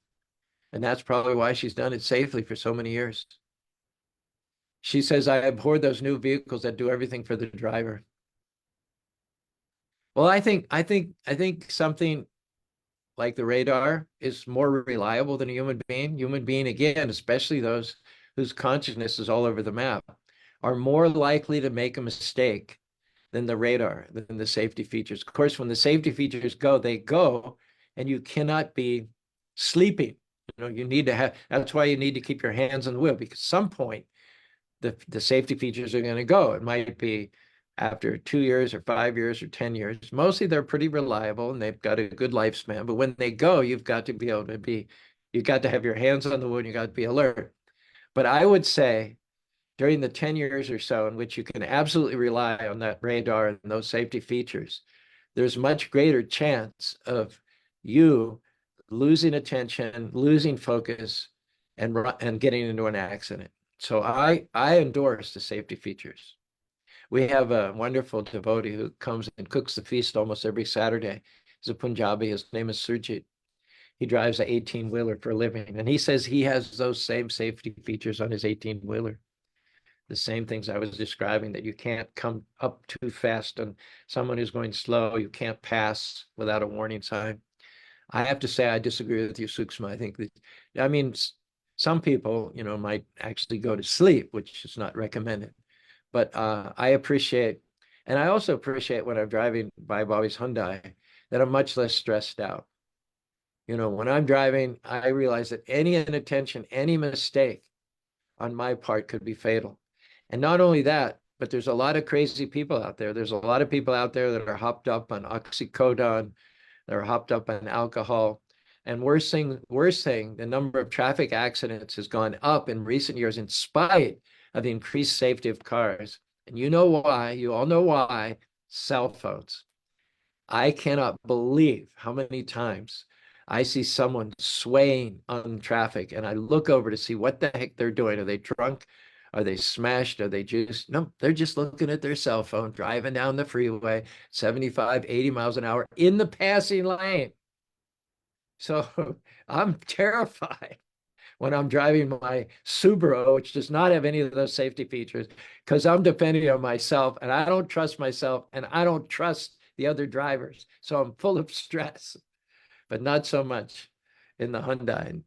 And that's probably why she's done it safely for so many years. She says, I abhor those new vehicles that do everything for the driver. Well, I think something like the radar is more reliable than a human being. Human being, again, especially those whose consciousness is all over the map, are more likely to make a mistake than the radar, than the safety features. Of course, when the safety features go, they go, and you cannot be sleeping. You need to have, that's why you need to keep your hands on the wheel, because at some point, the safety features are going to go. It might be after 2 years or 5 years or 10 years. Mostly they're pretty reliable and they've got a good lifespan. But when they go, you've got to be able to you've got to have your hands on the wheel and you got to be alert. But I would say during the 10 years or so in which you can absolutely rely on that radar and those safety features, there's much greater chance of you losing attention, losing focus, and getting into an accident. So I endorse the safety features. We have a wonderful devotee who comes and cooks the feast almost every Saturday. He's a Punjabi. His name is Surjit. He drives an 18-wheeler for a living. And he says he has those same safety features on his 18-wheeler. The same things I was describing, that you can't come up too fast on someone who's going slow. You can't pass without a warning sign. I have to say I disagree with you, Suksma. I think that, I mean, some people, might actually go to sleep, which is not recommended. But I appreciate, and I also appreciate when I'm driving by Bobby's Hyundai, that I'm much less stressed out. When I'm driving, I realize that any inattention, any mistake on my part could be fatal. And not only that, but there's a lot of crazy people out there. There's a lot of people out there that are hopped up on oxycodone, they're hopped up on alcohol. And we're saying the number of traffic accidents has gone up in recent years in spite of the increased safety of cars. And you know why? You all know why. Cell phones. I cannot believe how many times I see someone swaying on traffic and I look over to see what the heck they're doing. Are they drunk? Are they smashed? Are they just, no, they're just looking at their cell phone, driving down the freeway, 75, 80 miles an hour in the passing lane. So I'm terrified when I'm driving my Subaru, which does not have any of those safety features, because I'm depending on myself and I don't trust myself and I don't trust the other drivers. So I'm full of stress, but not so much in the Hyundai.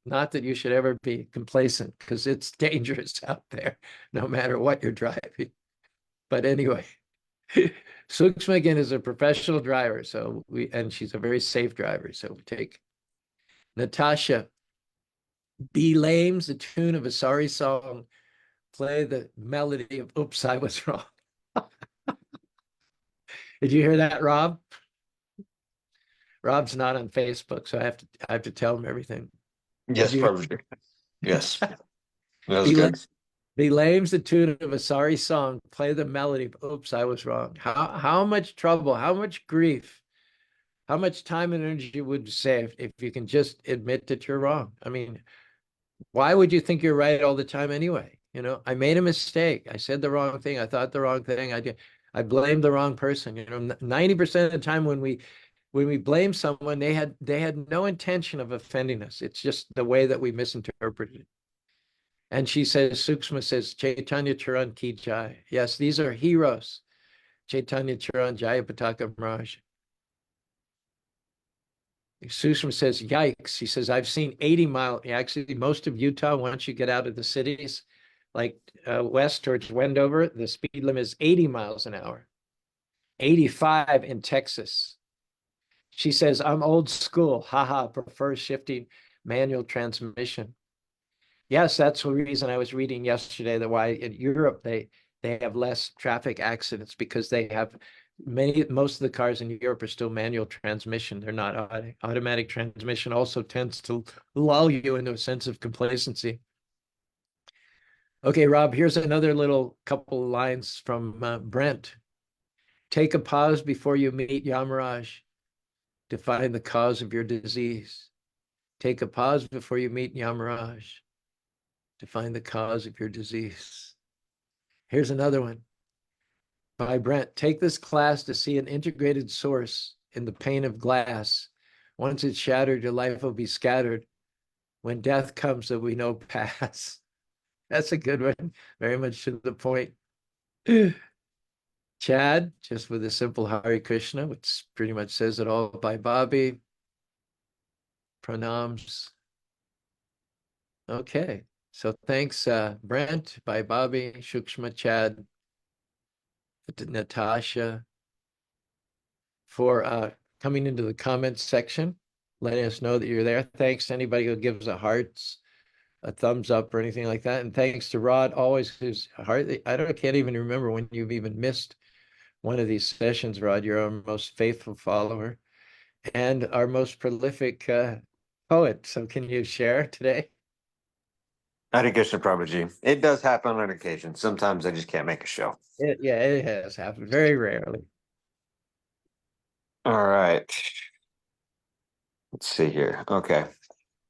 Not that you should ever be complacent because it's dangerous out there, no matter what you're driving. But anyway, Suksma again is a professional driver, and she's a very safe driver. So we take Natasha. Be lame's the tune of a sorry song. Play the melody of Oops, I Was Wrong. Did you hear that, Rob? Rob's not on Facebook, so I have to tell him everything. Yes, probably. Yes, that was Be lame, good. be lame's the tune of a sorry song. Play the melody of Oops, I Was Wrong. How much trouble, how much grief, how much time and energy would you save if you can just admit that you're wrong? I mean, why would you think you're right all the time anyway? I made a mistake. I said the wrong thing. I thought the wrong thing. I blamed the wrong person. 90% of the time when we blame someone, they had no intention of offending us. It's just the way that we misinterpreted it. And she says, Suksma says, Chaitanya Charan Ki Jai. Yes, these are heroes. Chaitanya Charan Jaya Pataka Maharaj. Sushma says, yikes. He says, I've seen 80-mile, actually, most of Utah, once you get out of the cities, like west towards Wendover, the speed limit is 80 miles an hour, 85 in Texas. She says, I'm old school. Haha, prefer shifting manual transmission. Yes, that's the reason I was reading yesterday that why in Europe they have less traffic accidents because they have most of the cars in Europe are still manual transmission. They're not automatic transmission. Also tends to lull you into a sense of complacency. Okay, Rob, here's another little couple lines from Brent. Take a pause before you meet Yamaraj to find the cause of your disease. Take a pause before you meet Yamaraj to find the cause of your disease. Here's another one by Brent. Take this class to see an integrated source in the pane of glass. Once it's shattered, your life will be scattered. When death comes, that we know pass. That's a good one. Very much to the point. Chad, just with a simple Hare Krishna, which pretty much says it all by Bobby. Pranams. Okay. So thanks, Brent, by Bobby, Shukshma, Chad, Natasha, for coming into the comments section, letting us know that you're there. Thanks to anybody who gives a hearts, a thumbs up, or anything like that. And thanks to Rod, always who's can't even remember when you've even missed one of these sessions, Rod. You're our most faithful follower and our most prolific poet. So can you share today? Hare Krishna Prabhuji. It does happen on occasion. Sometimes I just can't make a show. Yeah, it has happened very rarely. All right. Let's see here. Okay.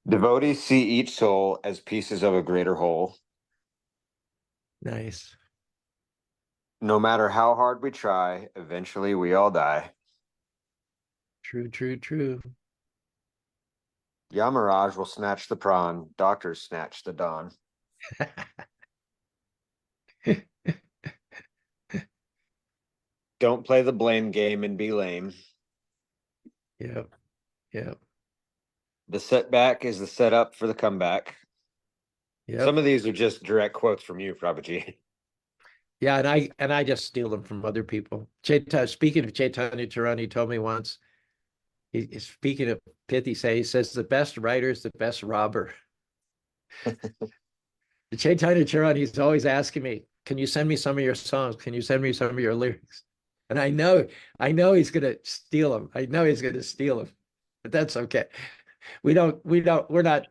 Devotees see each soul as pieces of a greater whole. Nice. No matter how hard we try, eventually we all die. True, true, true. Yamaraj will snatch the prawn. Doctors snatch the dawn. Don't play the blame game and be lame. Yep, yep, The setback is the setup for the comeback. Some yep. of these are just direct quotes from you, Prabhuji. Yeah, and I just steal them from other people. Speaking of Chaitanya Charan, he told me once, speaking of pithy he says the best writer is the best robber. The Chaitanya Charan, he's always asking me, can you send me some of your songs? Can you send me some of your lyrics? And I know he's gonna steal them. I know he's gonna steal them, but that's okay. We're not,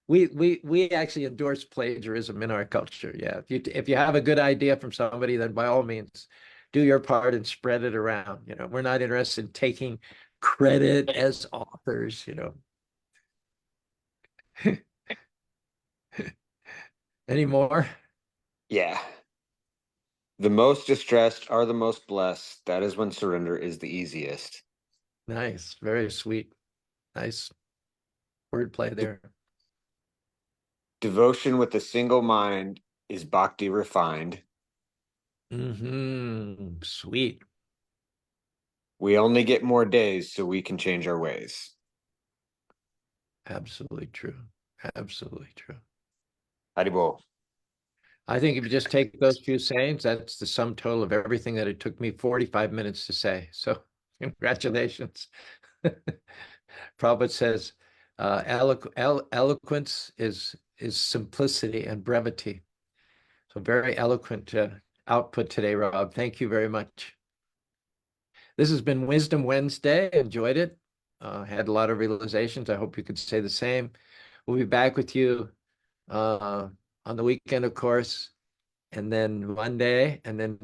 we actually endorse plagiarism in our culture. Yeah. If you have a good idea from somebody, then by all means do your part and spread it around. You know, we're not interested in taking credit as authors, you know. Any more? Yeah. The most distressed are the most blessed. That is when surrender is the easiest. Nice. Very sweet. Nice wordplay there. Devotion with a single mind is bhakti refined. Sweet. We only get more days so we can change our ways. Absolutely true. Absolutely true. Haribol. I think if you just take those few sayings, that's the sum total of everything that it took me 45 minutes to say. So congratulations. Prabhupada says, eloquence is simplicity and brevity. So very eloquent output today, Rob. Thank you very much. This has been Wisdom Wednesday. Enjoyed it. Had a lot of realizations. I hope you could say the same. We'll be back with you on the weekend, of course, and then Monday, and then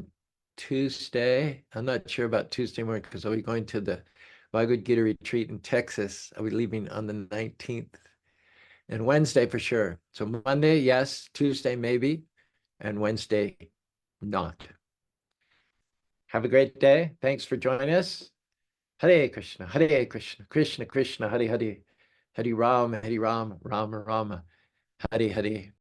Tuesday. I'm not sure about Tuesday morning because I'll be going to the Bhagavad Gita retreat in Texas. I'll be leaving on the 19th, and Wednesday for sure. So Monday, yes, Tuesday, maybe, and Wednesday, not. Have a great day. Thanks for joining us. Hare Krishna, Hare Krishna, Krishna Krishna, Hare Hare, Hare Rama, Rama Rama, Hare Hare.